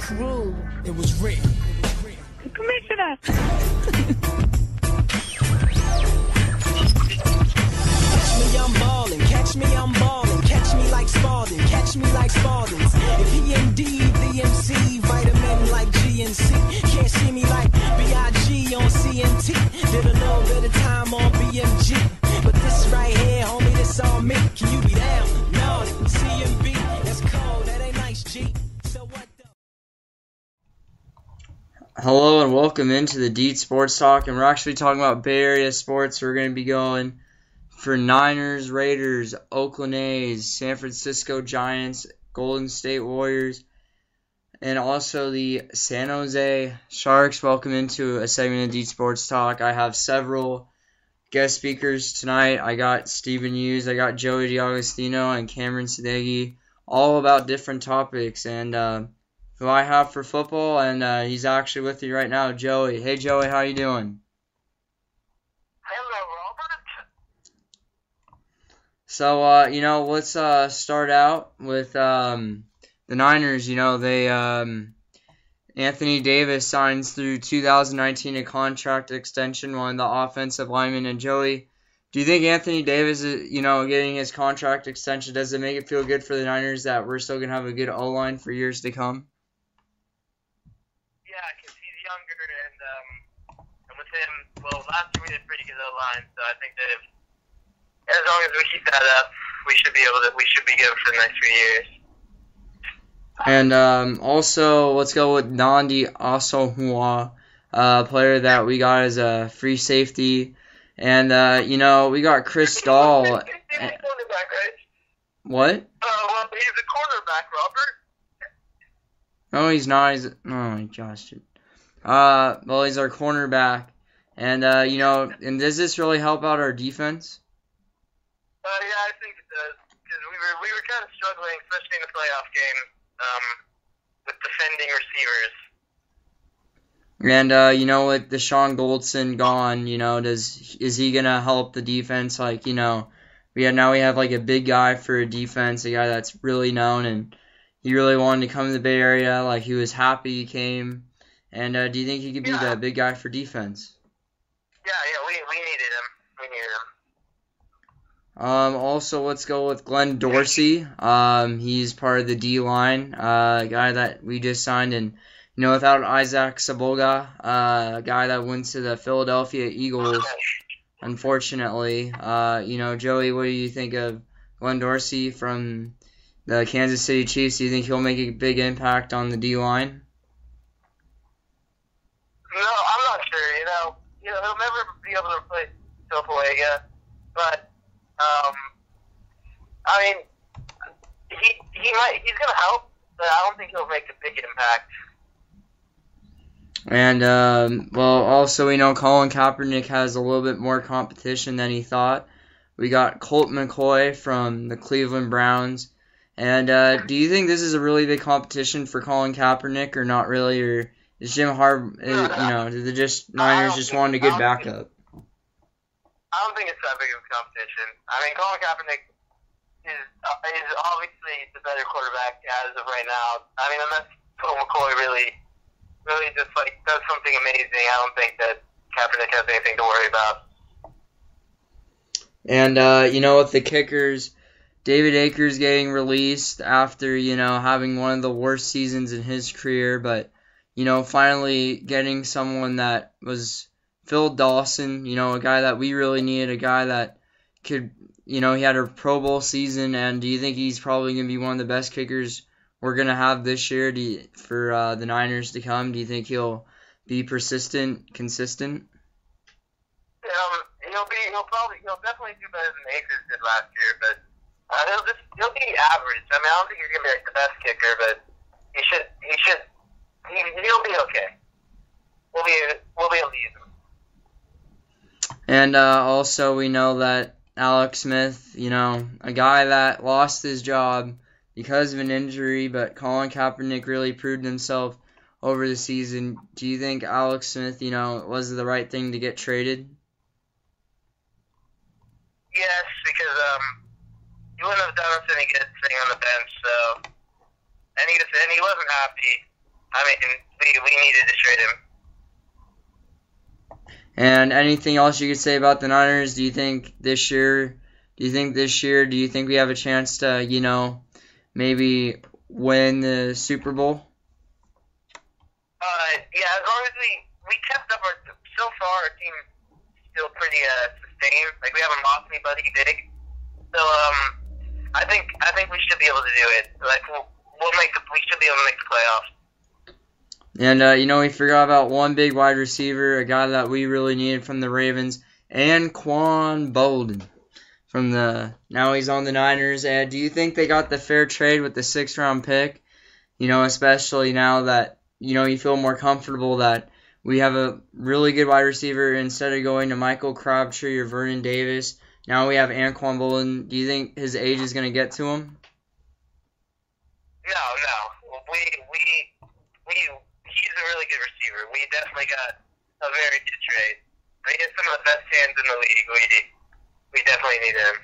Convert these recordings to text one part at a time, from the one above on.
crew. It was real. Commissioner. Catch me, I'm ballin'. Catch me, I'm ballin'. Catch me like Spalding. Catch me like Spalding's. If he indeed the MC, vitamin like GNC. Can't see me like B.I.G. on CNT. Did a little bit of time on BMG. But this right here, homie, this on me. Can you be down? No, CMB. That's cold. That ain't nice, G. So what the... Hello and welcome into the Deits Sports Talk, and we're actually talking about Bay Area sports. We're going to be going for Niners, Raiders, Oakland A's, San Francisco Giants, Golden State Warriors, and also the San Jose Sharks. Welcome into a segment of Deits Sports Talk. I have several guest speakers tonight. I got Stephen Hughes, I got Joey DiAgostino, and Cameron Sadeghi, all about different topics, and who I have for football, and he's actually with you right now, Joey. Hey, Joey, how you doing? Hello, Robert. So, let's start out with the Niners. They Anthony Davis signs through 2019 a contract extension, one of the offensive linemen. And Joey, do you think Anthony Davis, getting his contract extension, does it make it feel good for the Niners that we're still going to have a good O-line for years to come? Yeah, because he's younger, and with him, well, last year we did pretty good O-line, so I think that as long as we keep that up, we should be good for the next few years. And also, let's go with Nandi Asamoah, player that we got as a free safety. And, we got Chris Dahl. He's a cornerback, right? What? Well, he's a cornerback, Robert. No, he's not. Oh, my gosh, dude. Well, he's our cornerback. And, and does this really help out our defense? Yeah, I think it does. Because we were kind of struggling, especially in the playoff game, with defending receivers. And, with Deshaun Goldson gone, is he going to help the defense? Like, we have like a big guy for a defense, a guy that's really known, and he really wanted to come to the Bay Area. Like, he was happy he came. And do you think he could be that big guy for defense? Yeah, we needed him. Also, let's go with Glenn Dorsey. He's part of the D-line, guy that we just signed. And, without Isaac Saboga, a guy that went to the Philadelphia Eagles, unfortunately. Joey, what do you think of Glenn Dorsey from the Kansas City Chiefs? Do you think he'll make a big impact on the D-line? No, I'm not sure. He'll never be able to replace Tofuega, but he's gonna help, but I don't think he'll make a big impact. And also we know Colin Kaepernick has a little bit more competition than he thought. We got Colt McCoy from the Cleveland Browns. And do you think this is a really big competition for Colin Kaepernick, or not really? Or is Jim Harbaugh, do the Niners just want a good backup? I don't think it's that big of a competition. Colin Kaepernick is obviously the better quarterback as of right now. Unless Colt McCoy really just does something amazing, I don't think that Kaepernick has anything to worry about. And with the kickers, David Akers getting released after, having one of the worst seasons in his career, but, finally getting someone that was Phil Dawson, a guy that we really needed, a guy that could, he had a Pro Bowl season, and do you think he's probably going to be one of the best kickers we're going to have this year for the Niners to come? Do you think he'll be persistent, consistent? He'll definitely do better than Akers did last year, but he'll be average. I don't think he's gonna be like the best kicker, but he'll be okay. We'll be able to use him. And also we know that Alex Smith, a guy that lost his job because of an injury, but Colin Kaepernick really proved himself over the season. Do you think Alex Smith, was the right thing to get traded? Yes, because he wouldn't have done us any good sitting on the bench. So, and he wasn't happy I mean, we needed to trade him. And anything else you could say about the Niners? Do you think this year we have a chance to, maybe win the Super Bowl? Yeah, as long as we kept up so far our team still pretty sustained. Like, we haven't lost anybody big. So I think we should be able to do it. Like, we should be able to make the playoffs. And, we forgot about one big wide receiver, a guy that we really needed from the Ravens, Anquan Bolden. Now he's on the Niners. And do you think they got the fair trade with the 6th-round pick? Especially now that, you feel more comfortable that we have a really good wide receiver instead of going to Michael Crabtree or Vernon Davis. Now we have Anquan Bolden. Do you think his age is going to get to him? No. He's a really good receiver. We definitely got a very good trade. He has some of the best hands in the league. We definitely need him.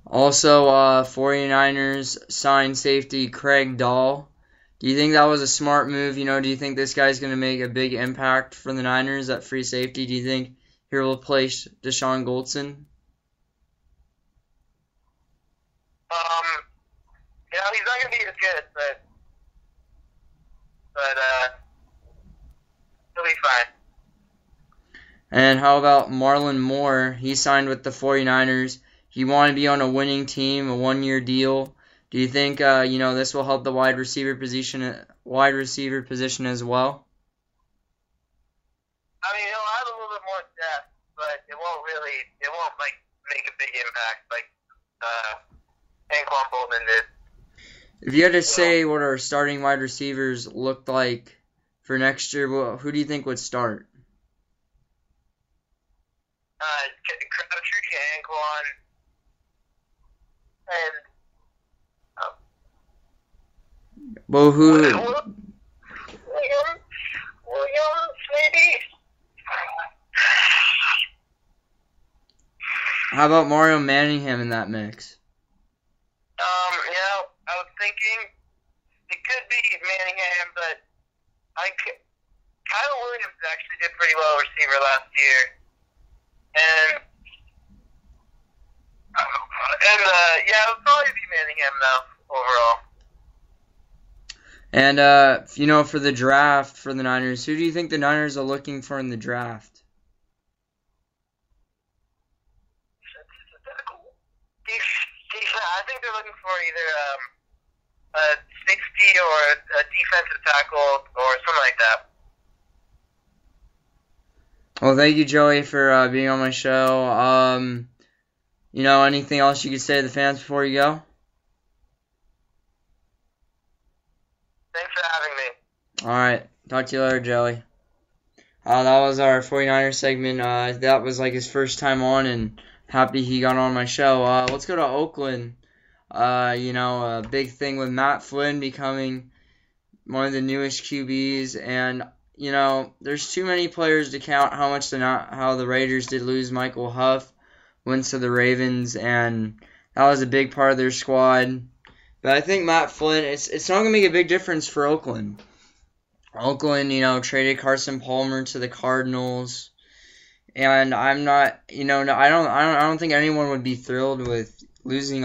Also, 49ers signed safety Craig Dahl. Do you think that was a smart move? Do you think this guy's going to make a big impact for the Niners at free safety? Do you think he'll replace Deshaun Goldson? He's not going to be as good, but he'll be fine. And how about Marlon Moore? He signed with the 49ers. He wanted to be on a winning team, a one-year deal. Do you think, this will help the wide receiver position as well? I mean, he'll have a little bit more depth, but it won't make a big impact like Anquan Bolden did. If you had to say what our starting wide receivers looked like for next year, who do you think would start? Crabtree, Anquan, and Well, who? Williams, maybe. How about Mario Manningham in that mix? I was thinking it could be Manningham, but Kyle Williams actually did pretty well receiver last year, and it would probably be Manningham though overall. And for the draft for the Niners, who do you think the Niners are looking for in the draft? I think they're looking for either a safety or a defensive tackle or something like that. Well, thank you, Joey, for being on my show. Anything else you could say to the fans before you go? Thanks for having me. All right. Talk to you later, Joey. That was our 49ers segment. That was like his first time on, and happy he got on my show. Let's go to Oakland. A big thing with Matt Flynn becoming one of the newest QBs, and there's too many players to count how the Raiders did lose Michael Huff, went to the Ravens, and that was a big part of their squad. But I think Matt Flynn, it's not gonna make a big difference for Oakland. Oakland, traded Carson Palmer to the Cardinals. And I'm not, I don't think anyone would be thrilled with losing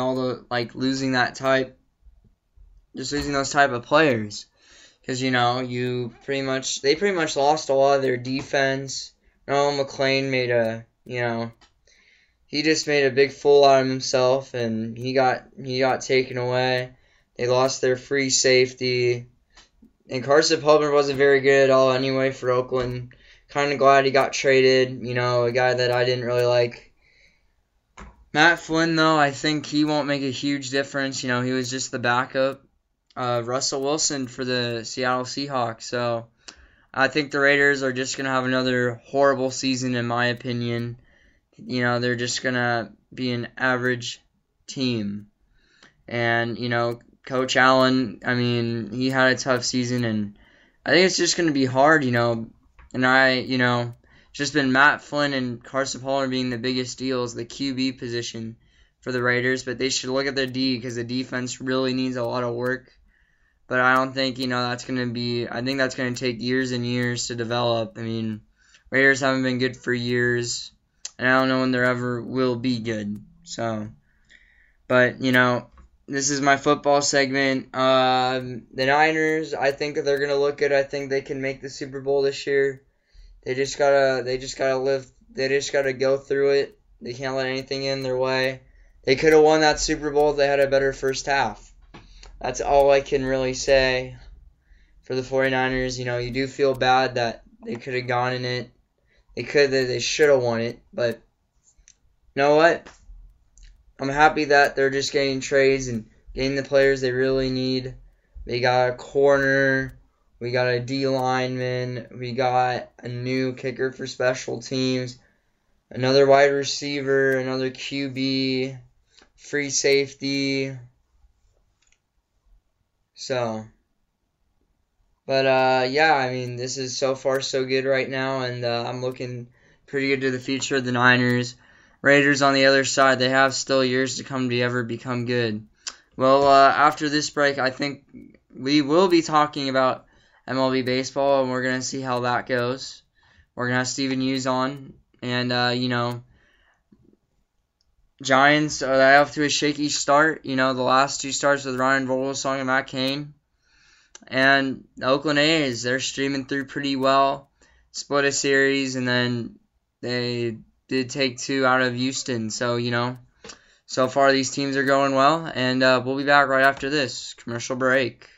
losing those type of players, because they pretty much lost a lot of their defense. Nolan McClain he just made a big fool out of himself, and he got taken away. They lost their free safety, and Carson Palmer wasn't very good at all anyway for Oakland. Kind of glad he got traded, a guy that I didn't really like. Matt Flynn, though, I think he won't make a huge difference. He was just the backup Russell Wilson for the Seattle Seahawks. So I think the Raiders are just going to have another horrible season, in my opinion. They're just going to be an average team. And, Coach Allen, he had a tough season, and I think it's just going to be hard, And just been Matt Flynn and Carson Palmer being the biggest deals, the QB position for the Raiders. But they should look at their D, because the defense really needs a lot of work. but I don't think, that's going to be, I think that's going to take years and years to develop. I mean, Raiders haven't been good for years, and I don't know when they ever will be good. So, but, this is my football segment. The Niners, I think that they're going to look good. I think they can make the Super Bowl this year. They just gotta go through it. They can't let anything in their way. They could have won that Super Bowl if they had a better first half. That's all I can really say for the 49ers. You do feel bad that they could have gone in it. They should have won it, but you know what? I'm happy that they're just getting trades and getting the players they really need. They got a corner, we got a D lineman, we got a new kicker for special teams, another wide receiver, another QB, free safety. So, but this is so far so good right now, and I'm looking pretty good to the future of the Niners. Raiders on the other side, they have still years to come to ever become good. Well, after this break, I think we will be talking about MLB baseball, and we're going to see how that goes. We're going to have Steven Hughes on, and, Giants, they off to a shaky start. The last two starts with Ryan Vogelsong and Matt Cain. And the Oakland A's, they're streaming through pretty well. Split a series, and then they did take 2 out of Houston. So, so far these teams are going well. And we'll be back right after this commercial break.